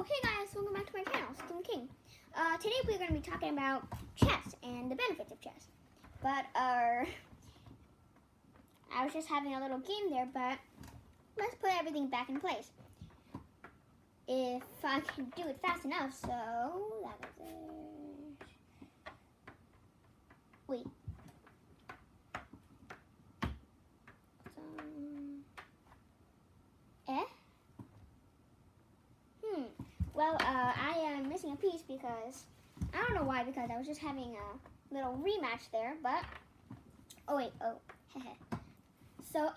Hey guys, welcome back to my channel, Steven King. Today we're going to be talking about chess and the benefits of chess. But I was just having a little game there, but let's put everything back in place. If I can do it fast enough, so that was it. Wait. Well, I am missing a piece because, I don't know why, because I was just having a little rematch there, but, So,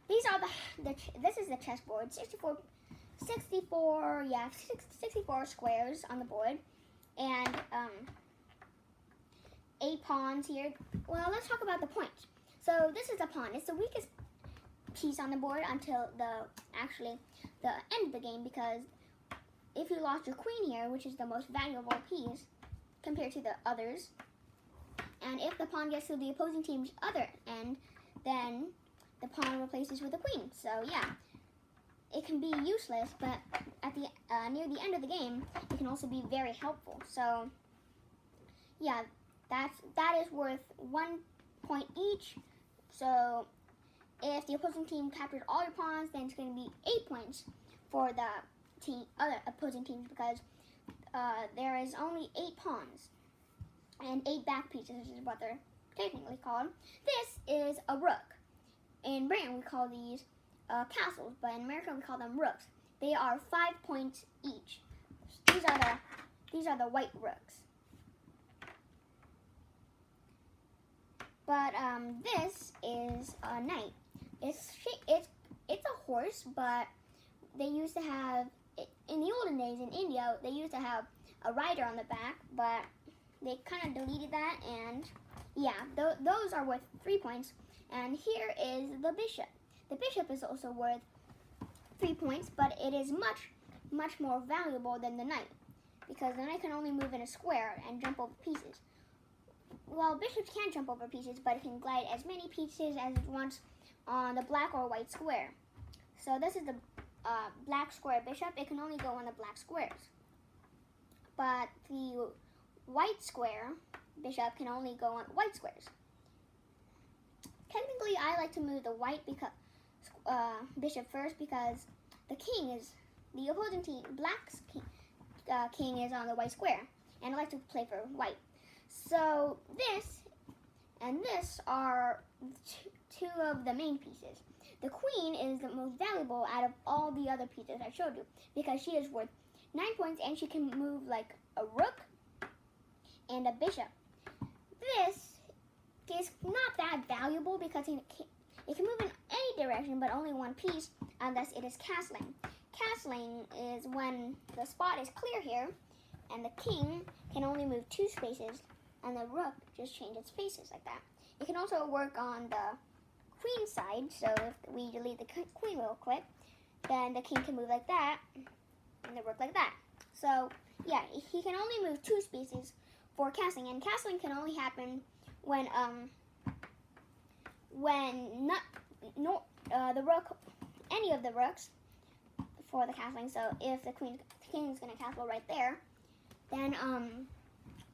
these are this is the chessboard, 64 squares on the board, and, 8 pawns here. Well, let's talk about the point. So, this is a pawn. It's the weakest piece on the board until the end of the game, because if you lost your queen here, which is the most valuable piece compared to the others, and if the pawn gets to the opposing team's other end, then the pawn replaces with the queen. So yeah, it can be useless, but at the near the end of the game, it can also be very helpful. So yeah, that is worth 1 point each. So if the opposing team captures all your pawns, then it's going to be 8 points for the other opposing teams, because there is only 8 pawns and 8 back pieces, which is what they're technically called. This is a rook. In Britain we call these castles, but in America we call them rooks. They are 5 points each. These are the white rooks. But this is a knight. It's a horse, but they used to have, in the olden days in India, they used to have a rider on the back, but they kind of deleted that, and yeah, those are worth 3 points. And here is the bishop. The bishop is also worth 3 points, but it is much more valuable than the knight, because the knight can only move in a square and jump over pieces. Well, bishops can jump over pieces, but it can glide as many pieces as it wants on the black or white square. So this is the black square bishop. It can only go on the black squares. But the white square bishop can only go on white squares. Technically, I like to move the white bishop first, because the opposing team, black's king is on the white square, and I like to play for white. So this and this are two of the main pieces. The queen is the most valuable out of all the other pieces I showed you, because she is worth 9 points, and she can move like a rook and a bishop. This is not that valuable because it can move in any direction, but only one piece, unless it is castling. Castling is when the spot is clear here, and the king can only move 2 spaces, and the rook just changes spaces like that. It can also work on the queen side, so if we delete the queen real quick, then the king can move like that, and the rook like that. So yeah, he can only move 2 spaces for castling, and castling can only happen when the rook, any of the rooks for the castling. So if the king is going to castle right there, then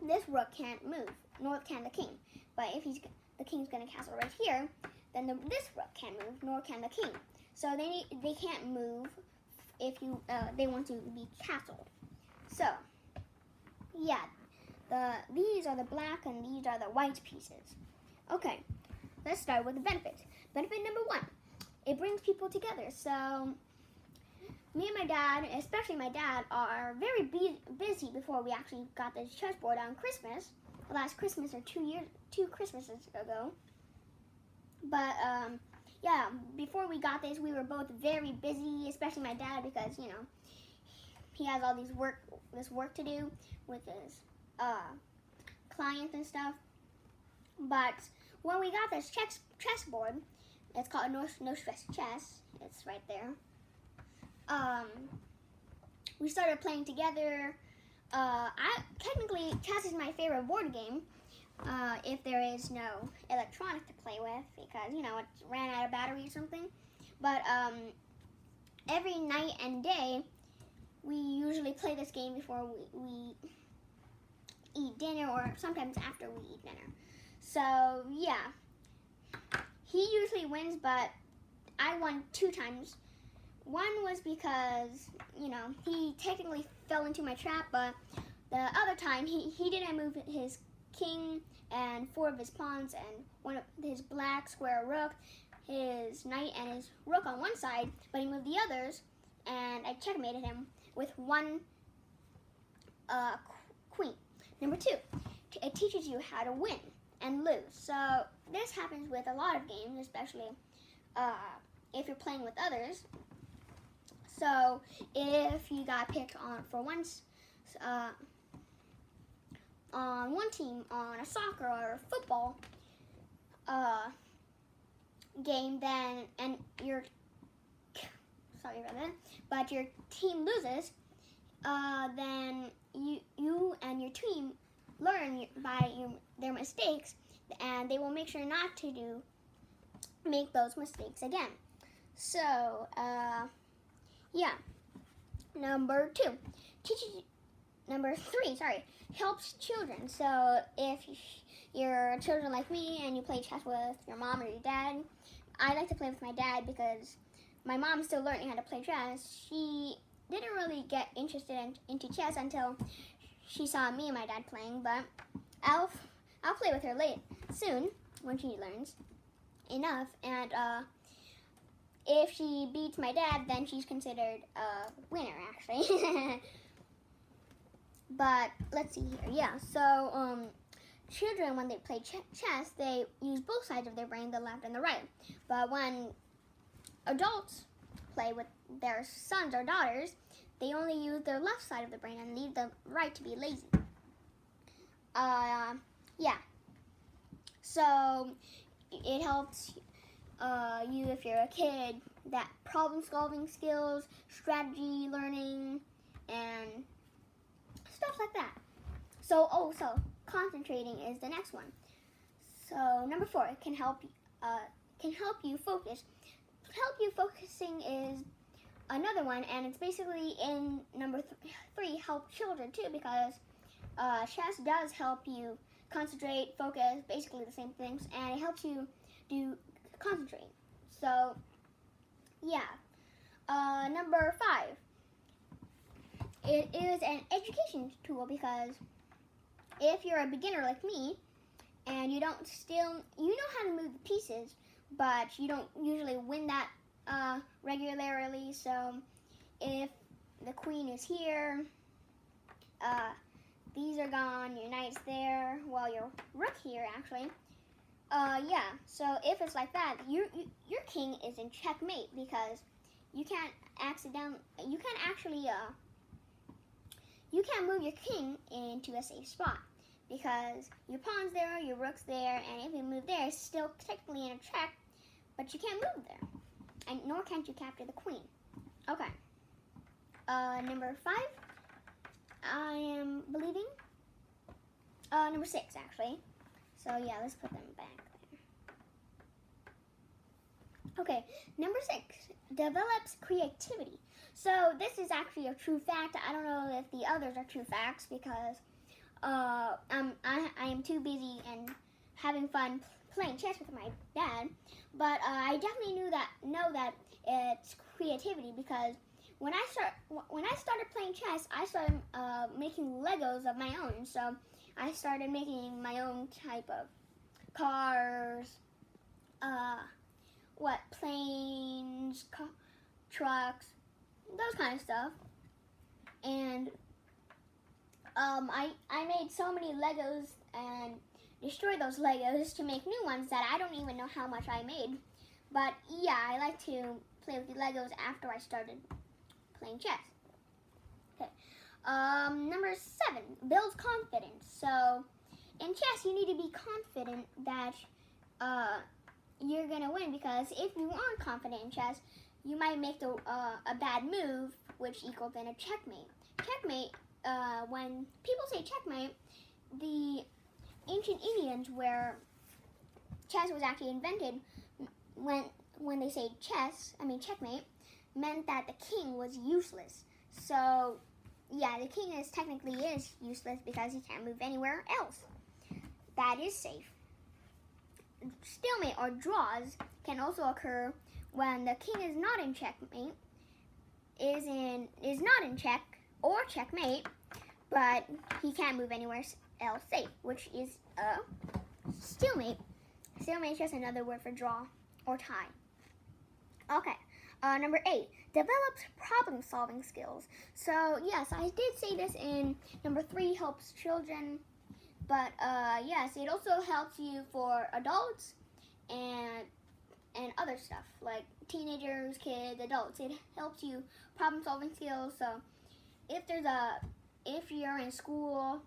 this rook can't move, nor can the king. But if the king's going to castle right here, then this rook can't move, nor can the king. So they can't move if they want to be castled. So yeah, these are the black and these are the white pieces. Okay, let's start with the benefits. Benefit number 1, it brings people together. So me and my dad, especially my dad, are very busy before we actually got this chessboard on Christmas, last Christmas or 2 Christmases ago. But yeah, before we got this, we were both very busy, especially my dad, because he has all this work to do with his clients and stuff. But when we got this chessboard, it's called No Stress Chess. It's right there. We started playing together. Technically, chess is my favorite board game. If there is no electronic to play with, because it ran out of battery or something. But every night and day, we usually play this game before we eat dinner, or sometimes after we eat dinner. So yeah, he usually wins, but I won 2 times. One was because, he technically fell into my trap, but the other time he didn't move his king and 4 of his pawns and one of his black square rook, his knight, and his rook on one side, but he moved the others, and I checkmated him with 1 queen. Number 2, it teaches you how to win and lose. So this happens with a lot of games, especially if you're playing with others. So if you got picked on one team on a soccer or a football game, then your team loses, then you and your team learn by their mistakes, and they will make sure not to make those mistakes again. So yeah. Number 3, helps children. So if you're children like me and you play chess with your mom or your dad, I like to play with my dad because my mom's still learning how to play chess. She didn't really get interested into chess until she saw me and my dad playing, but I'll play with her soon when she learns enough, and if she beats my dad, then she's considered a winner, actually. But let's see here. Yeah, so children, when they play chess, they use both sides of their brain, the left and the right. But when adults play with their sons or daughters, they only use their left side of the brain and leave the right to be lazy. Yeah. So it helps you, if you're a kid, that problem-solving skills, strategy learning, and stuff like that. So concentrating is the next one. So number 4, it can help you focus. Focusing is another one, and it's basically in number 3, help children too, because chess does help you concentrate, focus, basically the same things, and it helps you concentrate. So yeah. Number 5, it is an education tool, because if you're a beginner like me and you know how to move the pieces, but you don't usually win that regularly. So if the queen is here, these are gone, your knight's there, well, your rook here actually. Yeah, so if it's like that, your king is in checkmate, because you can't move your king into a safe spot, because your pawn's there, your rook's there, and if you move there, it's still technically in a check, but you can't move there, and nor can you capture the queen. Okay. Number 5, I am believing. Number 6, actually. So yeah, let's put them back there. Okay, number 6, develops creativity. So this is actually a true fact. I don't know if the others are true facts, because I am too busy and having fun playing chess with my dad. But I definitely know that it's creativity, because when I started playing chess, I started making Legos of my own. So I started making my own type of cars, planes, trucks, those kind of stuff. And I made so many Legos and destroyed those Legos to make new ones that I don't even know how much I made. But yeah, I like to play with the Legos after I started playing chess. Okay. Number 7, builds confidence. So in chess, you need to be confident that you're gonna win, because if you aren't confident in chess, you might make a bad move, which equals then a checkmate. Checkmate. When people say checkmate, the ancient Indians, where chess was actually invented, when they say checkmate, meant that the king was useless. So, yeah, the king is technically useless because he can't move anywhere else. That is safe. Stalemate or draws can also occur when the king is not in checkmate, is not in check or checkmate, but he can't move anywhere else safe, which is a stalemate. Stalemate is just another word for draw or tie. Okay, number 8, develops problem-solving skills. So yes, I did say this in number 3, helps children, but yes, it also helps you for adults and other stuff like teenagers, kids, adults. It helps you problem-solving skills. So if you're in school,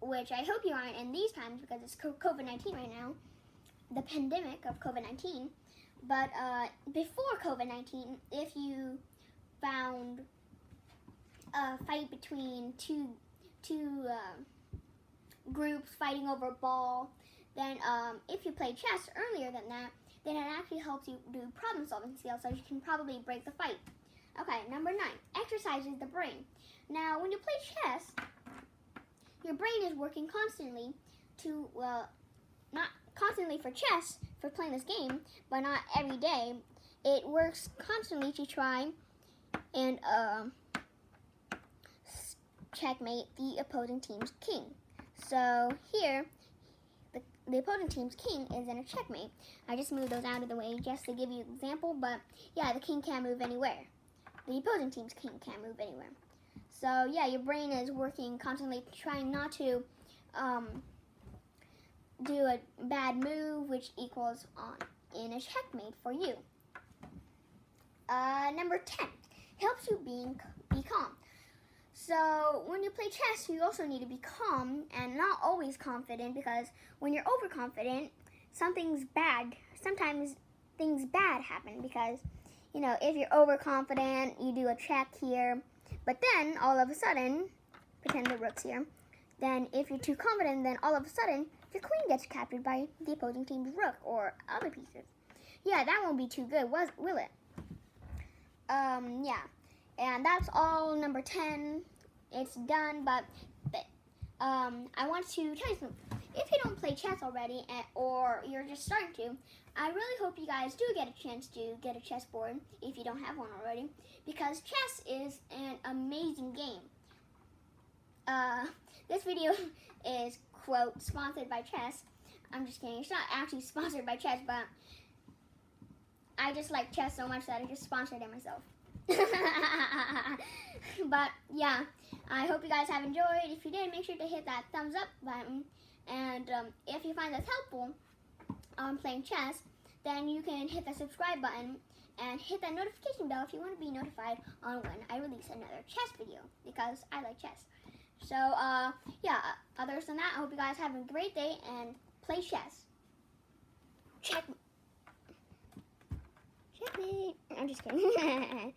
which I hope you aren't in these times because it's COVID-19 right now, the pandemic of COVID-19. But before COVID-19, if you found a fight between two groups fighting over a ball, then if you play chess earlier than that, then it actually helps you do problem-solving skills, so you can probably break the fight. Okay, number 9, exercises the brain. Now, when you play chess, your brain is working constantly to, not constantly for chess, for playing this game, but not every day. It works constantly to try and checkmate the opposing team's king. So here, the opposing team's king is in a checkmate. I just moved those out of the way just to give you an example, but yeah, the king can't move anywhere. The opposing team's king can't move anywhere. So yeah, your brain is working constantly trying not to do a bad move, which equals on in a checkmate for you. Number 10, helps you be calm. So when you play chess, you also need to be calm and not always confident, because when you're overconfident, sometimes things bad happen, because, you know, if you're overconfident, you do a check here, but then all of a sudden, pretend the rook's here, then if you're too confident, then all of a sudden, your queen gets captured by the opposing team's rook or other pieces. Yeah, that won't be too good, will it? Yeah. And that's all number 10. It's done, but I want to tell you something. If you don't play chess already, or you're just starting to, I really hope you guys do get a chance to get a chessboard if you don't have one already, because chess is an amazing game. This video is, quote, sponsored by chess. I'm just kidding. It's not actually sponsored by chess, but I just like chess so much that I just sponsored it myself. But yeah, I hope you guys have enjoyed. If you did, make sure to hit that thumbs up button. And if you find this helpful on playing chess, then you can hit the subscribe button and hit that notification bell if you want to be notified on when I release another chess video, because I like chess. So yeah, other than that, I hope you guys have a great day and play chess. Checkmate. I'm just kidding.